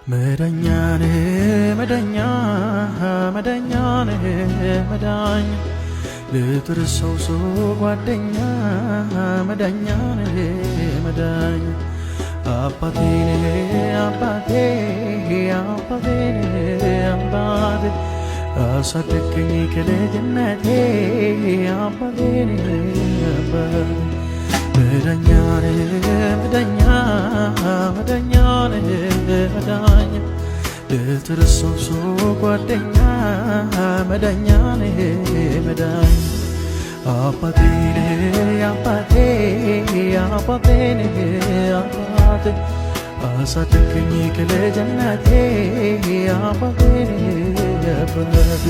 መዳኛኔ መዳኛ መዳኛኔ መዳኝ ልትርሰው ሰው ጓደኛ መዳኛኔ መዳኝ አባቴኔ አባቴ አባቴኔ አባቴ አሳደገኝ ከልጅነቴ አባቴኔ አባቴ መዳኛኔ መዳኛ መዳኛኔ መዳኝ ልትርሰው ሰው ጓደኛ መዳኛኔ መዳኝ አባቴኔ አባቴ አባቴኔ አባቴ አሳደገኝ ከልጅነቴ አባቴኔ አባቴ